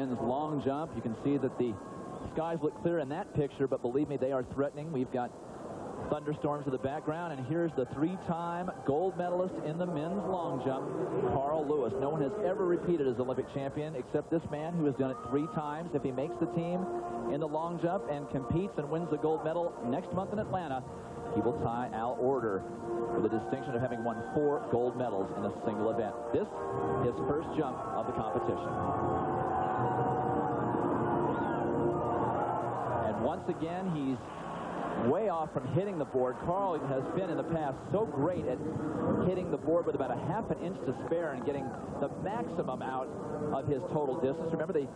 men's long jump. You can see that the skies look clear in that picture, but believe me, they are threatening. We've got thunderstorms in the background, and here's the three-time gold medalist in the men's long jump, Carl Lewis. No one has ever repeated as Olympic champion except this man, who has done it 3 times. If he makes the team in the long jump and competes and wins the gold medal next month in Atlanta, he will tie Al Order for the distinction of having won 4 gold medals in a single event. This is first jump of the competition. And once again, he's way off from hitting the board. Carl has been in the past so great at hitting the board with about a ½ an inch to spare and getting the maximum out of his total distance. Remember, they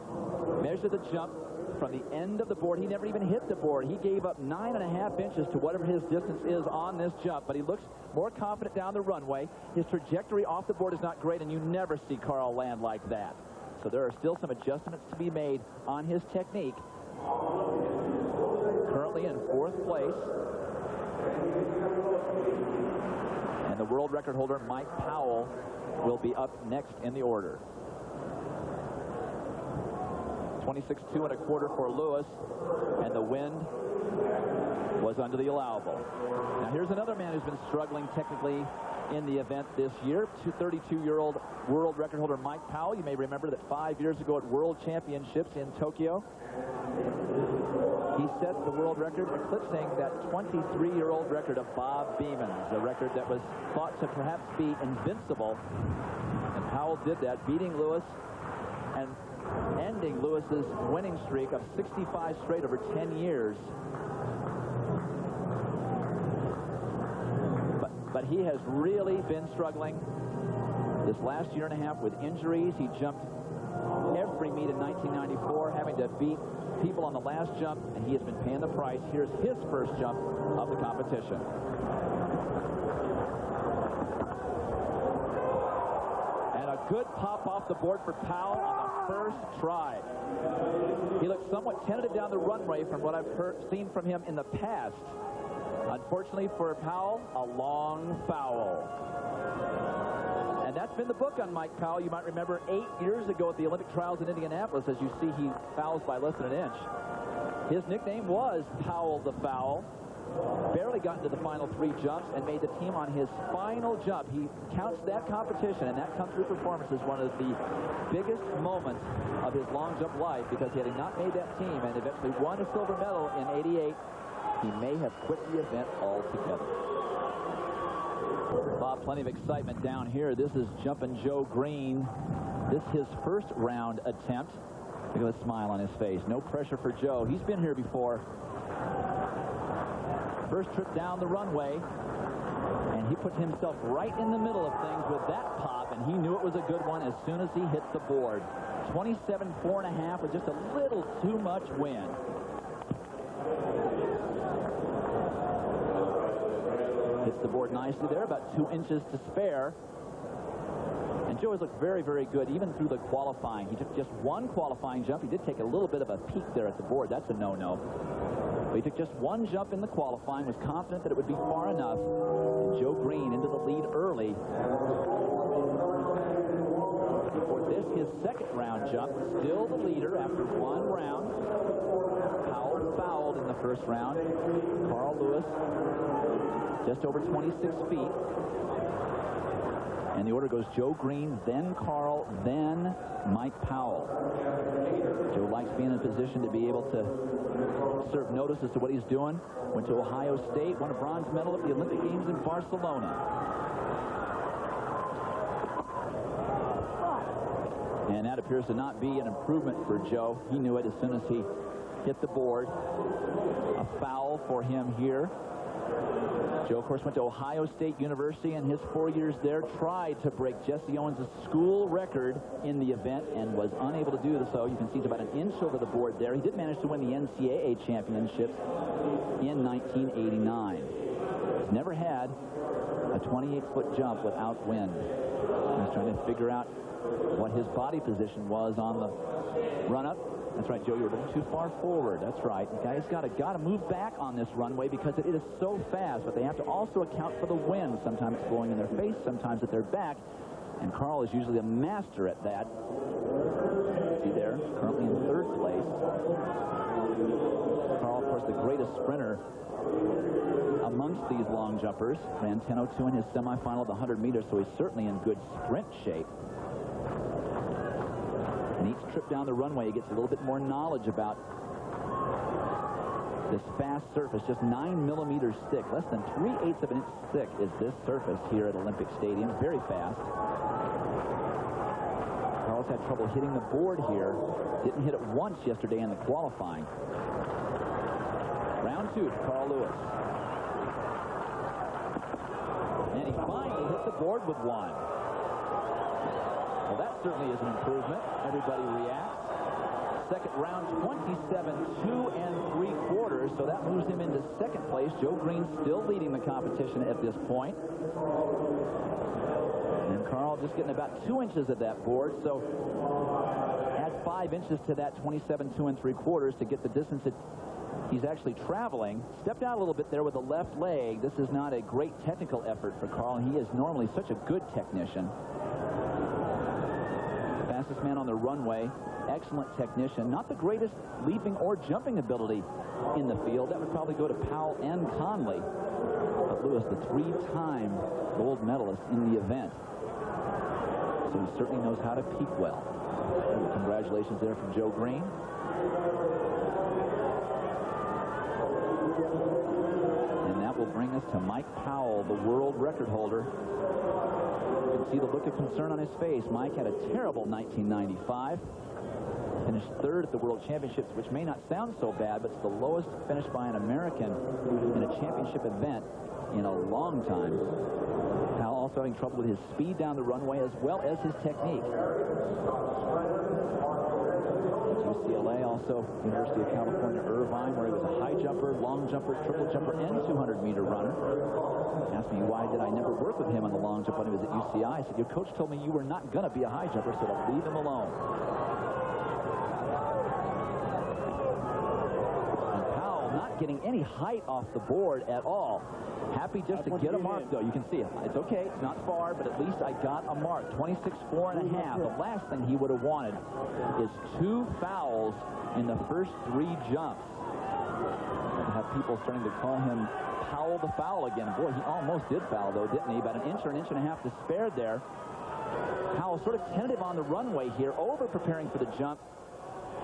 measured the jump from the end of the board. He never even hit the board. He gave up 9½ inches to whatever his distance is on this jump, but he looks more confident down the runway. His trajectory off the board is not great, and you never see Carl land like that. So there are still some adjustments to be made on his technique. Currently in 4th place. And the world record holder, Mike Powell, will be up next in the order. 26.2 1/4 for Lewis, and the wind was under the allowable. Now here's another man who's been struggling technically in the event this year. 32-year-old world record holder Mike Powell. You may remember that 5 years ago at World Championships in Tokyo, he set the world record, eclipsing that 23-year-old record of Bob Beeman's, a record that was thought to perhaps be invincible. And Powell did that, beating Lewis and ending Lewis's winning streak of 65 straight over 10 years. But he has really been struggling this last year and a half with injuries. He jumped every meet in 1994, having to beat people on the last jump, and he has been paying the price. Here's his first jump of the competition. And a good pop off the board for Powell on the first try. He looks somewhat tentative down the runway from what I've seen from him in the past. Unfortunately for Powell, a long foul. And that's been the book on Mike Powell. You might remember 8 years ago at the Olympic trials in Indianapolis, as you see, he fouls by less than an inch. His nickname was Powell the Foul. Barely got into the final 3 jumps and made the team on his final jump. He counts that competition and that come-through performance as one of the biggest moments of his long jump life, because he had not made that team and eventually won a silver medal in '88. He may have quit the event altogether. Bob, plenty of excitement down here. This is Jumpin' Joe Greene. This is his first round attempt. Look at the smile on his face. No pressure for Joe. He's been here before. First trip down the runway, and he put himself right in the middle of things with that pop, and he knew it was a good one as soon as he hit the board. 27.4 1/2 with just a little too much wind. Hits the board nicely there, about 2 inches to spare. And Joe has looked very, very good even through the qualifying. He took just 1 qualifying jump. He did take a little bit of a peek there at the board. That's a no-no. But he took just 1 jump in the qualifying, was confident that it would be far enough. And Joe Greene into the lead early. Before this, his second round jump, still the leader after 1 round. Powell fouled in the first round. Carl Lewis just over 26 feet. And the order goes Joe Greene, then Carl, then Mike Powell. Joe likes being in a position to be able to serve notice as to what he's doing. Went to Ohio State, won a bronze medal at the Olympic Games in Barcelona. And that appears to not be an improvement for Joe. He knew it as soon as he hit the board. A foul for him here. Joe, of course, went to Ohio State University, and his 4 years there tried to break Jesse Owens' school record in the event and was unable to do so. You can see he's about 1 inch over the board there. He did manage to win the NCAA championships in 1989. He's never had a 28-foot jump without wind. He's trying to figure out what his body position was on the run-up. That's right, Joe, you're a little too far forward. That's right. The guy's got to move back on this runway because it is so fast, but they have to also account for the wind. Sometimes it's blowing in their face, sometimes at their back, and Carl is usually a master at that. See there, currently the greatest sprinter amongst these long jumpers. Ran 10:02 in his semifinal of the 100 meters, so he's certainly in good sprint shape. And each trip down the runway, he gets a little bit more knowledge about this fast surface. Just 9 millimeters thick, less than 3/8 of an inch thick is this surface here at Olympic Stadium. Very fast. Carl's had trouble hitting the board here. Didn't hit it once yesterday in the qualifying. Round 2 for Carl Lewis. And he finally hit the board with one. Well, that certainly is an improvement. Everybody reacts. Second round, 27.2 3/4, so that moves him into second place. Joe Greene still leading the competition at this point. And Carl just getting about 2 inches at that board, so add 5 inches to that 27.2 3/4 to get the distance that he's actually traveling. Stepped out a little bit there with the left leg. This is not a great technical effort for Carl. He is normally such a good technician. Fastest man on the runway. Excellent technician. Not the greatest leaping or jumping ability in the field. That would probably go to Powell and Conley. But Lewis, the 3-time gold medalist in the event. So he certainly knows how to peak well. And congratulations there from Joe Greene. And that will bring us to Mike Powell, the world record holder. You can see the look of concern on his face. Mike had a terrible 1995. Finished third at the World Championships, which may not sound so bad, but it's the lowest finish by an American in a championship event in a long time. Powell also having trouble with his speed down the runway as well as his technique. UCLA, also University of California, Irvine, where he was a high jumper, long jumper, triple jumper, and 200-meter runner. Asked me why did I never work with him on the long jump when he was at UCI. I said, your coach told me you were not going to be a high jumper, so to leave him alone. Getting any height off the board at all. Happy just to get a mark, though. You can see it. It's okay. It's not far, but at least I got a mark. 26.4½. The last thing he would have wanted is 2 fouls in the first 3 jumps. And have people starting to call him Powell the foul again. Boy, he almost did foul, though, didn't he? About an inch or an inch and a half to spare there. Powell sort of tentative on the runway here, over preparing for the jump.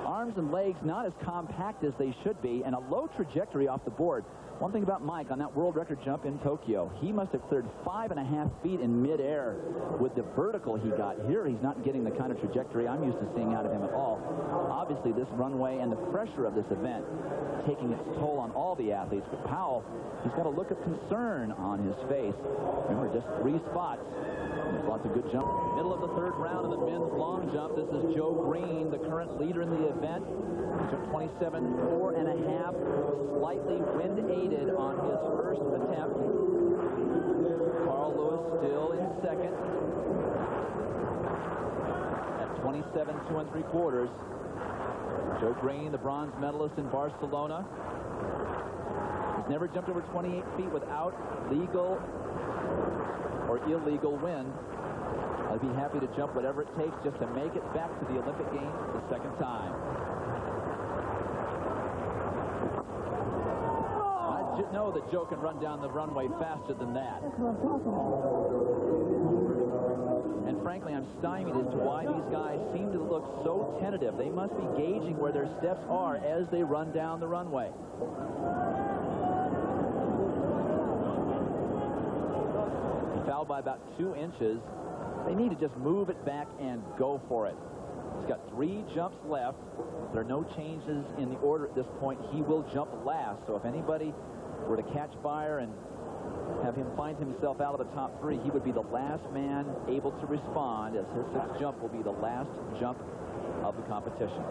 Arms and legs not as compact as they should be, and a low trajectory off the board. One thing about Mike on that world record jump in Tokyo, he must have cleared 5.5 feet in midair with the vertical he got. Here he's not getting the kind of trajectory I'm used to seeing out of him at all. Obviously this runway and the pressure of this event taking its toll on all the athletes. But Powell, he's got a look of concern on his face. Remember, just 3 spots. There's lots of good jump. Middle of the 3rd round of the men's long jump. This is Joe Greene, the current leader in the event. He took 27.4½, slightly wind-aided on his first attempt. Carl Lewis still in second at 27.2 3/4. Joe Greene, the bronze medalist in Barcelona. He's never jumped over 28 feet without legal or illegal wind. I'd be happy to jump whatever it takes just to make it back to the Olympic Games the 2nd time. I know that Joe can run down the runway faster than that. And frankly, I'm stymied as to why these guys seem to look so tentative. They must be gauging where their steps are as they run down the runway. Fouled by about 2 inches. They need to just move it back and go for it. He's got 3 jumps left. There are no changes in the order at this point. He will jump last. So if anybody were to catch fire and have him find himself out of the top 3, he would be the last man able to respond, as his 6th jump will be the last jump of the competition.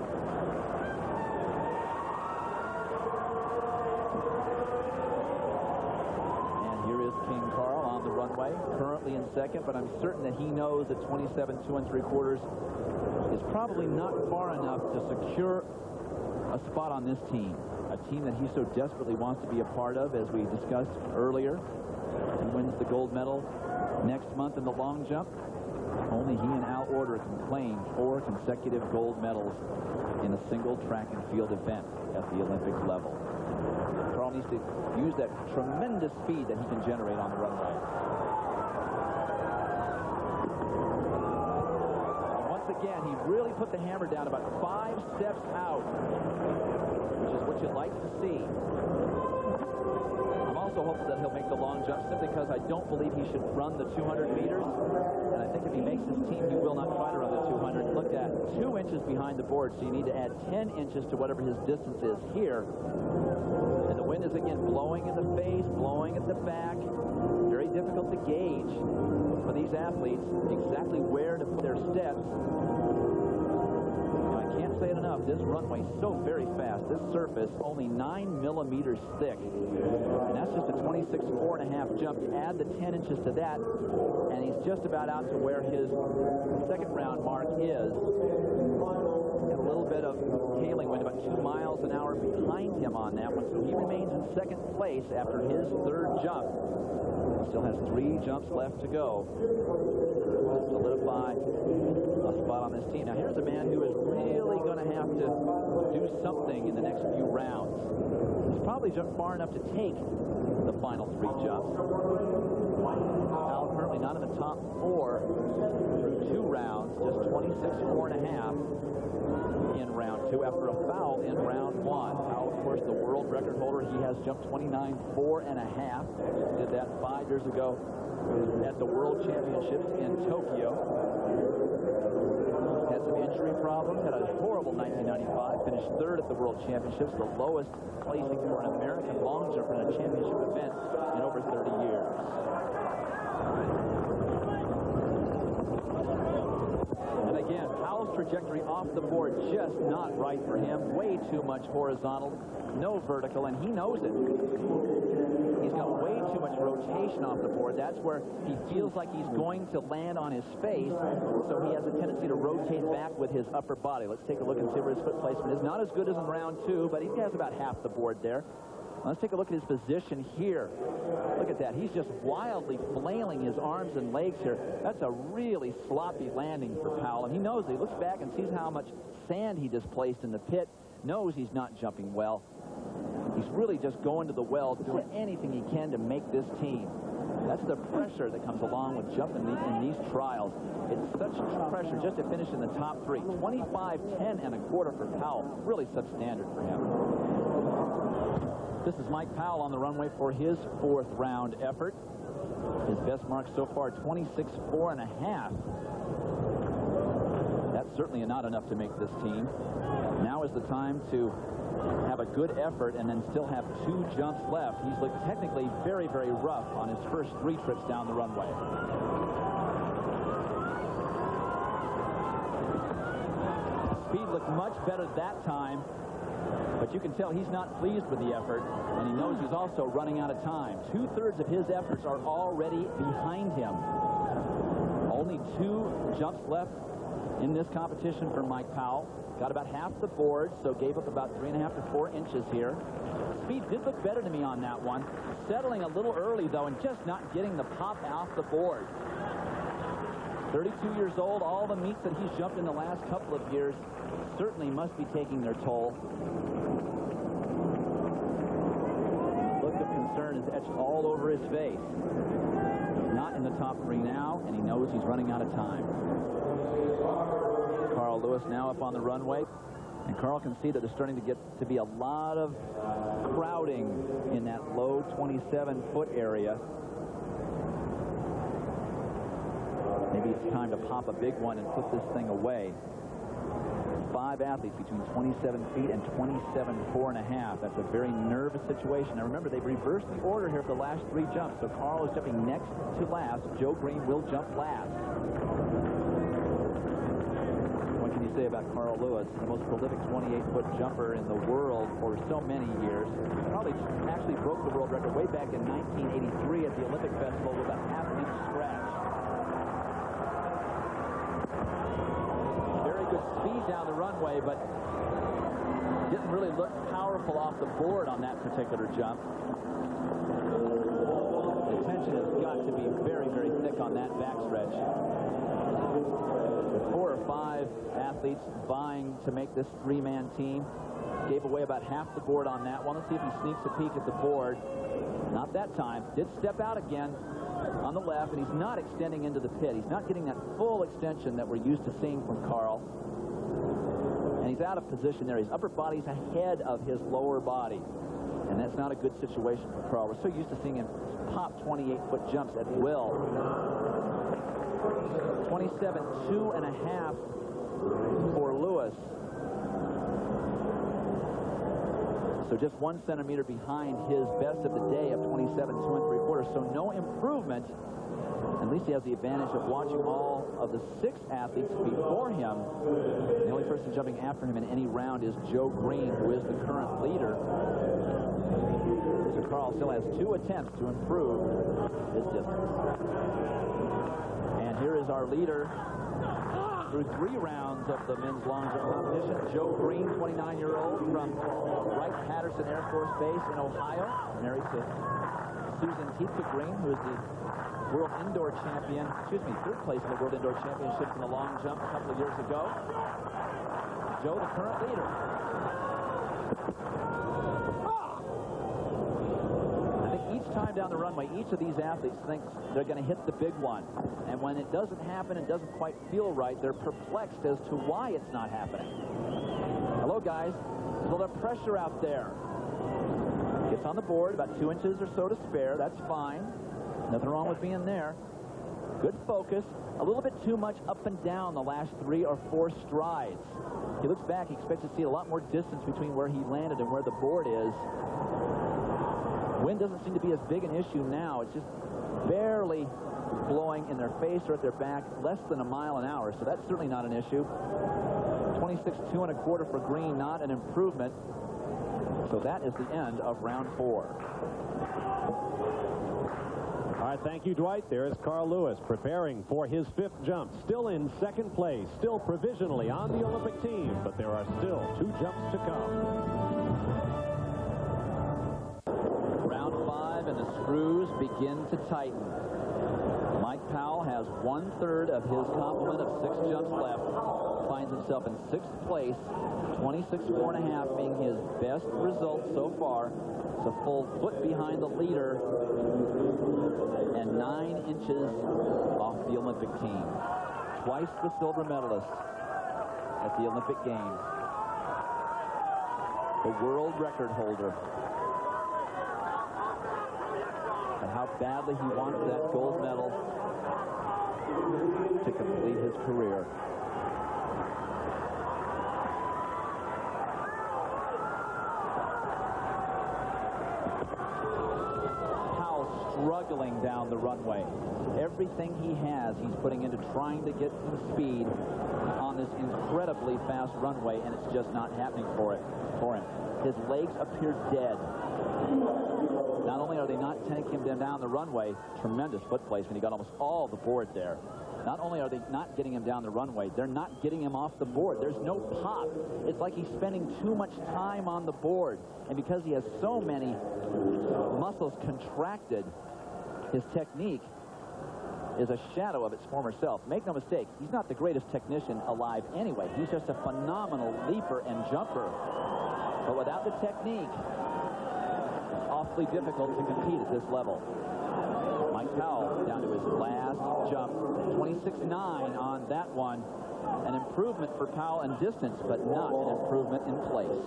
King Carl on the runway, currently in second, but I'm certain that he knows that 27.2 3/4 is probably not far enough to secure a spot on this team, a team that he so desperately wants to be a part of, as we discussed earlier. He wins the gold medal next month in the long jump. Only he and Al Order can claim 4 consecutive gold medals in a single track and field event at the Olympic level. Carl needs to use that tremendous speed that he can generate on the runway. And once again, he really put the hammer down about 5 steps out, which is what you'd like to see. I'm also hopeful that he'll make the long jump, simply because I don't believe he should run the 200 meters. And I think if he makes his team, he will not try to run the 200. Look at 2 inches behind the board, so you need to add 10 inches to whatever his distance is here. And the wind is again blowing in the face, blowing at the back. Very difficult to gauge for these athletes exactly where to put their steps. Now, I can't say it enough. This runway is so very fast. This surface only 9 millimeters thick. And that's just a 26.4.5 jump. Add the 10 inches to that, and he's just about out to where his second round mark is. And a little bit of hailing wind, about 2 miles an hour behind him on that one. So he remains in second place after his third jump. Still has 3 jumps left to go to solidify a spot on this team. Now here's a man who is really going to have to do something in the next few rounds. He's probably jumped far enough to take the final 3 jumps. Powell currently not in the top 4 through 2 rounds, just 26.4.5 in round 2 after a foul in round 1. Powell, of course, the world record holder. He has jumped 29.4.5. Did that 5 years ago at the World Championships in Tokyo. Had some injury problems, had a horrible 1995, finished 3rd at the World Championships, the lowest placing for an American long jumper in a championship event in over 30 years. And again, Powell's trajectory off the board just not right for him. Way too much horizontal, no vertical, and he knows it. He's got way too much rotation off the board. That's where he feels like he's going to land on his face, so he has a tendency to rotate back with his upper body. Let's take a look and see where his foot placement is. Not as good as in round 2, but he has about half the board there. Let's take a look at his position here. Look at that. He's just wildly flailing his arms and legs here. That's a really sloppy landing for Powell, and he knows it. He looks back and sees how much sand he displaced in the pit, knows he's not jumping well. He's really just going to the well, doing anything he can to make this team. That's the pressure that comes along with jumping in these trials. It's such pressure just to finish in the top 3. 25.10.25 for Powell. Really substandard for him. This is Mike Powell on the runway for his 4th round effort. His best mark so far, 26.4.5. That's certainly not enough to make this team. Now is the time to have a good effort and then still have 2 jumps left. He's looked technically very, very rough on his first 3 trips down the runway. Speed looked much better that time, but you can tell he's not pleased with the effort, and he knows he's also running out of time. 2/3 of his efforts are already behind him. Only 2 jumps left in this competition for Mike Powell. Got about half the board, so gave up about 3.5 to 4 inches here. Speed did look better to me on that one. Settling a little early, though, and just not getting the pop off the board. 32 years old, all the meets that he's jumped in the last couple of years certainly must be taking their toll. Look of concern is etched all over his face. He's not in the top 3 now, and he knows he's running out of time. Carl Lewis now up on the runway, and Carl can see that there's starting to get to be a lot of crowding in that low 27-foot area. Maybe it's time to pop a big one and put this thing away. 5 athletes between 27 feet and 27.4.5. That's a very nervous situation. Now remember, they've reversed the order here for the last 3 jumps. So Carl is jumping next to last. Joe Greene will jump last. What can you say about Carl Lewis, the most prolific 28-foot jumper in the world for so many years? Probably actually broke the world record way back in 1983 at the Olympic Festival with a half-inch scratch. Good speed down the runway, but didn't really look powerful off the board on that particular jump. The tension has got to be very, very thick on that backstretch. With 4 or 5 athletes vying to make this 3-man team, Gave away about half the board on that one. Let's see if he sneaks a peek at the board. Not that time. Did step out again on the left, and he's not extending into the pit. He's not getting that full extension that we're used to seeing from Carl. And he's out of position there. His upper body's ahead of his lower body. And that's not a good situation for Carl. We're so used to seeing him pop 28-foot jumps at will. 27.2.5 for Lewis. So just 1 centimeter behind his best of the day of 27.2 3/4. So no improvement. At least he has the advantage of watching all of the 6 athletes before him. The only person jumping after him in any round is Joe Greene, who is the current leader. So Carl still has 2 attempts to improve his distance. And here is our leader through 3 rounds of the men's long jump competition. Joe Greene, 29-year-old from Wright-Patterson Air Force Base in Ohio, married to Susan Tietze Greene, who is the world indoor champion, third place in the World Indoor Championships in the long jump a couple of years ago. Joe, the current leader. I think each time down the runway, each of these athletes thinks they're going to hit the big one. And when it doesn't happen and doesn't quite feel right, they're perplexed as to why it's not happening. Hello, guys. There's a little pressure out there. Gets on the board, about 2 inches or so to spare. That's fine. Nothing wrong with being there. Good focus. A little bit too much up and down the last 3 or 4 strides. He looks back. He expects to see a lot more distance between where he landed and where the board is. Wind doesn't seem to be as big an issue now. It's just barely blowing in their face or at their back, less than a mile an hour. So that's certainly not an issue. 26.2 1/4 for Greene, not an improvement. So that is the end of round 4. All right, thank you, Dwight. There is Carl Lewis preparing for his 5th jump. Still in 2nd place, still provisionally on the Olympic team, but there are still 2 jumps to come. Round 5, and the screws begin to tighten. Mike Powell has 1/3 of his complement of 6 jumps left. Finds himself in 6th place, 26.4 1/2 being his best result so far. It's a full foot behind the leader and 9 inches off the Olympic team. Twice the silver medalist at the Olympic Games. The world record holder. And how badly he wants that gold medal to complete his career. Struggling down the runway. Everything he has, he's putting into trying to get some speed on this incredibly fast runway, and it's just not happening for him. His legs appear dead. Not only are they not taking him down the runway, tremendous foot placement. He got almost all the board there. Not only are they not getting him down the runway, they're not getting him off the board. There's no pop. It's like he's spending too much time on the board. And because he has so many muscles contracted, his technique is a shadow of its former self. Make no mistake, he's not the greatest technician alive anyway. He's just a phenomenal leaper and jumper. But without the technique, it's awfully difficult to compete at this level. Mike Powell down to his last jump, 26.9 on that one. An improvement for Powell in distance, but not an improvement in place.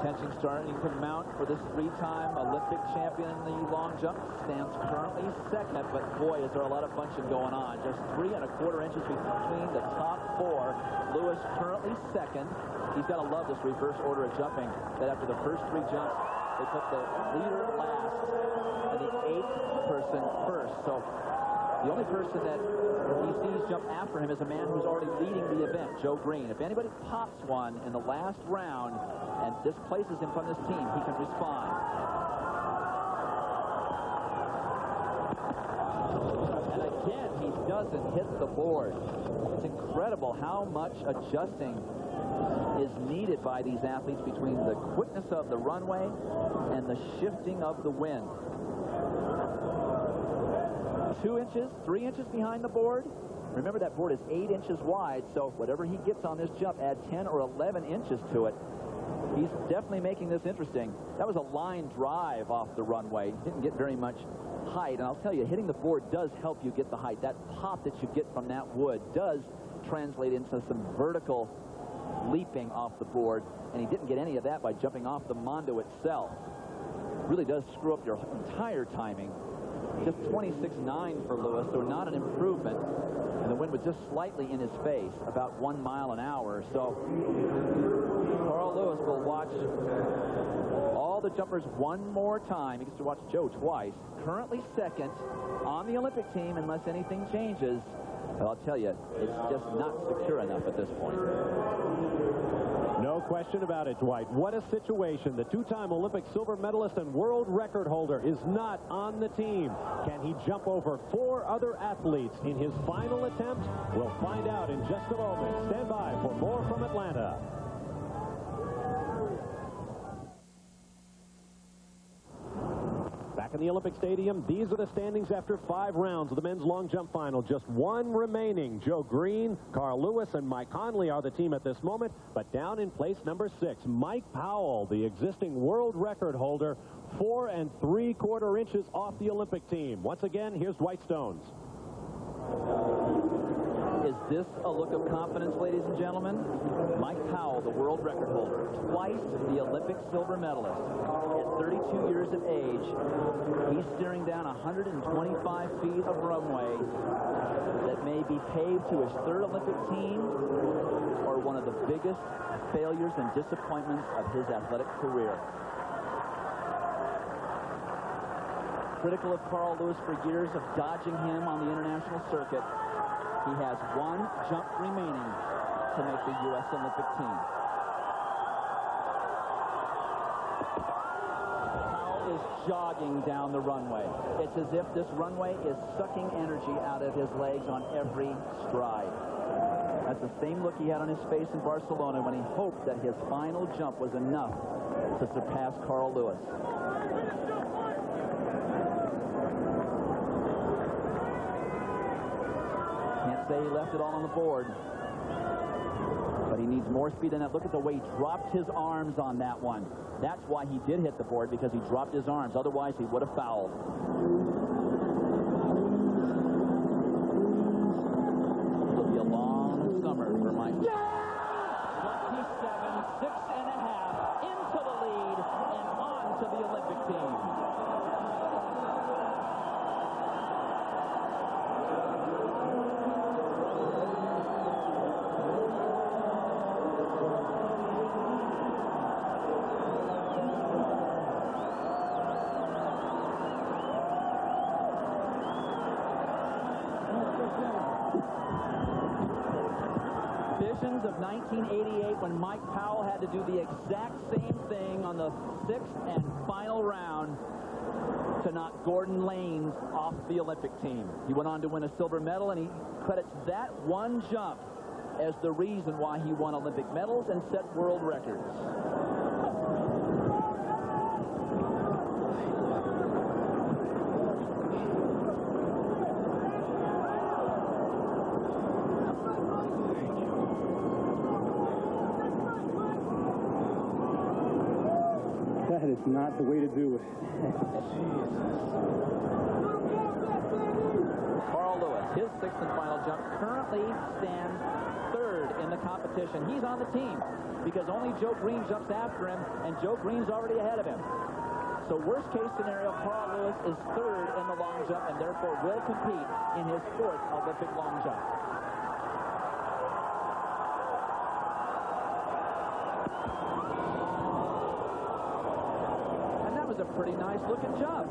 Tension starting to mount for this 3-time Olympic champion in the long jump. Stands currently 2nd, but boy, is there a lot of bunching going on. Just 3 1/4 inches between the top 4. Lewis currently 2nd. He's got to love this reverse order of jumping, that after the first 3 jumps, they put the leader last and the 8th person first. So the only person that he sees jump after him is a man who's already leading the event, Joe Greene. If anybody pops one in the last round and displaces him from this team, he can respond. And again, he doesn't hit the board. It's incredible how much adjusting is needed by these athletes between the quickness of the runway and the shifting of the wind. 2 inches, 3 inches behind the board. Remember, that board is 8 inches wide, so whatever he gets on this jump, add 10 or 11 inches to it. He's definitely making this interesting. That was a line drive off the runway. Didn't get very much height, and I'll tell you, hitting the board does help you get the height. That pop that you get from that wood does translate into some vertical leaping off the board, and he didn't get any of that by jumping off the Mondo itself. Really does screw up your entire timing. Just 26.9 for Lewis, so not an improvement. And the wind was just slightly in his face, about 1 mile an hour. So Carl Lewis will watch all the jumpers one more time. He gets to watch Joe twice. Currently second on the Olympic team unless anything changes. But I'll tell you, it's just not secure enough at this point. No question about it, Dwight. What a situation. The two-time Olympic silver medalist and world record holder is not on the team. Can he jump over 4 other athletes in his final attempt? We'll find out in just a moment. Stand by for more from Atlanta. Back in the Olympic Stadium, these are the standings after 5 rounds of the men's long jump final. Just one remaining. Joe Greene, Carl Lewis, and Mike Conley are the team at this moment. But down in place number 6, Mike Powell, the existing world record holder, 4 3/4 inches off the Olympic team. Once again, here's Dwight Stones. Is this a look of confidence, ladies and gentlemen? Mike Powell, the world record holder, twice the Olympic silver medalist. At 32 years of age, he's steering down 125 feet of runway that may be paved to his 3rd Olympic team or one of the biggest failures and disappointments of his athletic career. Critical of Carl Lewis for years of dodging him on the international circuit. He has 1 jump remaining to make the U.S. Olympic team. Powell is jogging down the runway. It's as if this runway is sucking energy out of his legs on every stride. That's the same look he had on his face in Barcelona when he hoped that his final jump was enough to surpass Carl Lewis. Can't say he left it all on the board, but he needs more speed than that. Look at the way he dropped his arms on that one. That's why he did hit the board, because he dropped his arms. Otherwise, he would have fouled. It'll be a long summer for Mike. 27, 6.5 into the lead and on to the Olympic team. Of 1988 when Mike Powell had to do the exact same thing on the 6th and final round to knock Gordon Lanes off the Olympic team. He went on to win a silver medal, and he credits that one jump as the reason why he won Olympic medals and set world records. That is not the way to do it. Carl Lewis, his 6th and final jump, currently stands 3rd in the competition. He's on the team because only Joe Greene jumps after him, and Joe Greene's already ahead of him. So worst case scenario, Carl Lewis is 3rd in the long jump and therefore will compete in his 4th Olympic long jump. A pretty nice looking jump.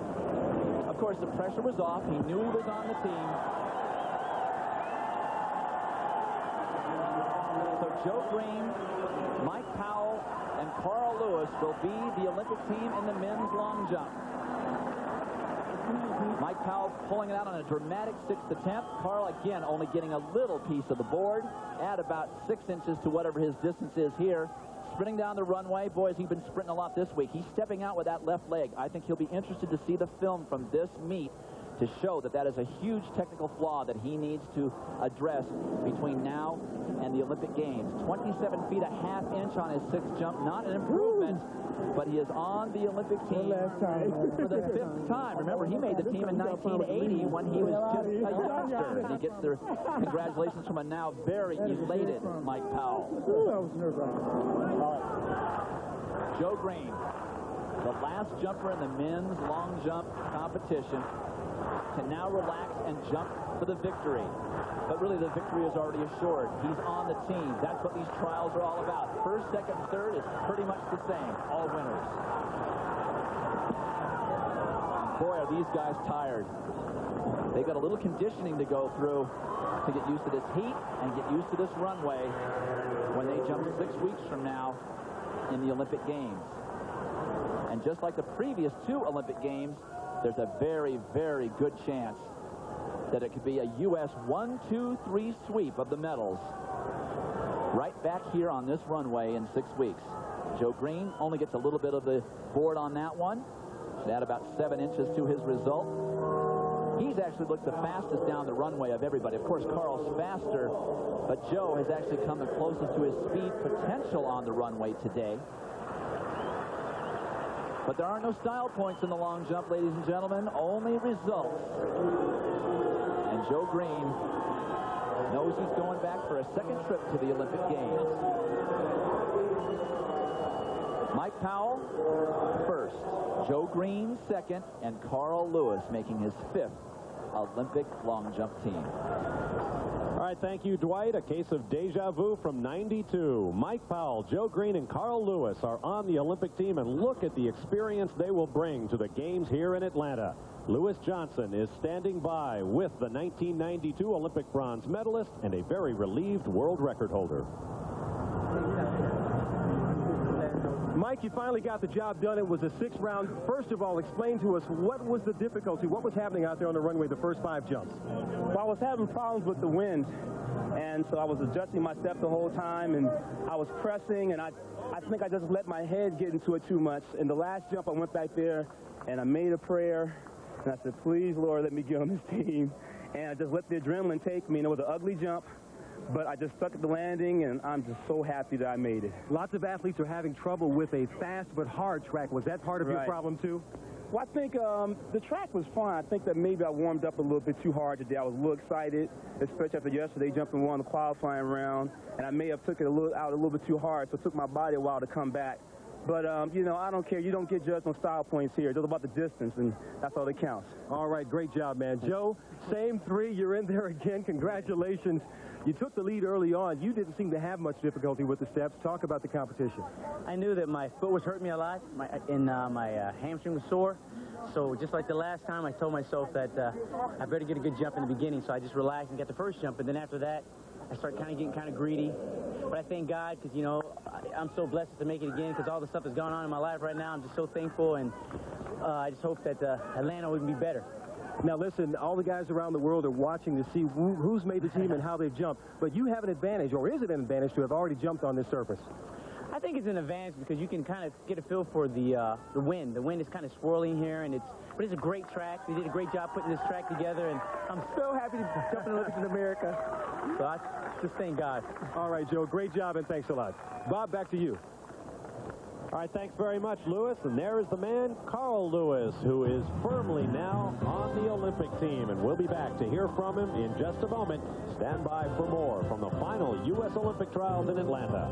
Of course, the pressure was off. He knew he was on the team. So Joe Greene, Mike Powell, and Carl Lewis will be the Olympic team in the men's long jump. Mike Powell pulling it out on a dramatic 6th attempt. Carl, again, only getting a little piece of the board. Add about 6 inches to whatever his distance is here. Sprinting down the runway. Boys, he's been sprinting a lot this week. He's stepping out with that left leg. I think he'll be interested to see the film from this meet to show that that is a huge technical flaw that he needs to address between now and the Olympic Games. 27 feet a half inch on his sixth jump, not an improvement, but he is on the Olympic team for the 5th time. Remember, he made the team in 1980 when he was just a youngster. And he gets their congratulations from a now very elated Mike Powell. Joe Greene, the last jumper in the men's long jump competition, can now relax and jump for the victory. But really, the victory is already assured. He's on the team. That's what these trials are all about. First, second, third is pretty much the same. All winners. Boy, are these guys tired. They got a little conditioning to go through to get used to this heat and get used to this runway when they jump 6 weeks from now in the Olympic Games. And just like the previous 2 Olympic Games, there's a very, very good chance that it could be a U.S. 1-2-3 sweep of the medals right back here on this runway in 6 weeks. Joe Greene only gets a little bit of the board on that one. Should add about 7 inches to his result. He's actually looked the fastest down the runway of everybody. Of course, Carl's faster, but Joe has actually come the closest to his speed potential on the runway today. But there are no style points in the long jump, ladies and gentlemen, only results. And Joe Greene knows he's going back for a second trip to the Olympic Games. Mike Powell first, Joe Greene second, and Carl Lewis making his 5th Olympic long jump team. All right, thank you, Dwight. A case of deja vu from '92. Mike Powell, Joe Greene, and Carl Lewis are on the Olympic team, and look at the experience they will bring to the games here in Atlanta. Lewis Johnson is standing by with the 1992 Olympic bronze medalist and a very relieved world record holder. Mike, you finally got the job done. It was a 6th round. First of all, explain to us what was the difficulty, what was happening out there on the runway the first 5 jumps? Well, I was having problems with the wind, and so I was adjusting my step the whole time, and I was pressing, and I think I just let my head get into it too much. In the last jump, I went back there, and I made a prayer, and I said, please, Lord, let me get on this team. And I just let the adrenaline take me, and it was an ugly jump. But I just stuck at the landing, and I'm just so happy that I made it. Lots of athletes are having trouble with a fast but hard track. Was that part of your problem, too? Well, I think the track was fine. I think that maybe I warmed up a little bit too hard today. I was a little excited, especially after yesterday jumping one the qualifying round. And I may have took it out a little bit too hard, so it took my body a while to come back. But, you know, I don't care. You don't get judged on style points here. It's just about the distance, and that's all that counts. All right, great job, man. Joe, same 3. You're in there again. Congratulations. You took the lead early on. You didn't seem to have much difficulty with the steps. Talk about the competition. I knew that my foot was hurting me a lot, my hamstring was sore. So just like the last time, I told myself that I better get a good jump in the beginning. So I just relaxed and got the first jump. And then after that, I started getting kind of greedy. But I thank God because, you know, I'm so blessed to make it again because all the stuff that's going on in my life right now. I'm just so thankful. And I just hope that Atlanta would be better. Now, listen, all the guys around the world are watching to see who's made the team and how they've jumped. But you have an advantage, or is it an advantage to have already jumped on this surface? I think it's an advantage because you can kind of get a feel for the wind. The wind is kind of swirling here, but it's a great track. They did a great job putting this track together, and I'm so happy to jump in the Olympics in America. So I just thank God. All right, Joe, great job, and thanks a lot. Bob, back to you. All right, thanks very much, Lewis. And there is the man, Carl Lewis, who is firmly now on the Olympic team. And we'll be back to hear from him in just a moment. Stand by for more from the final U.S. Olympic trials in Atlanta.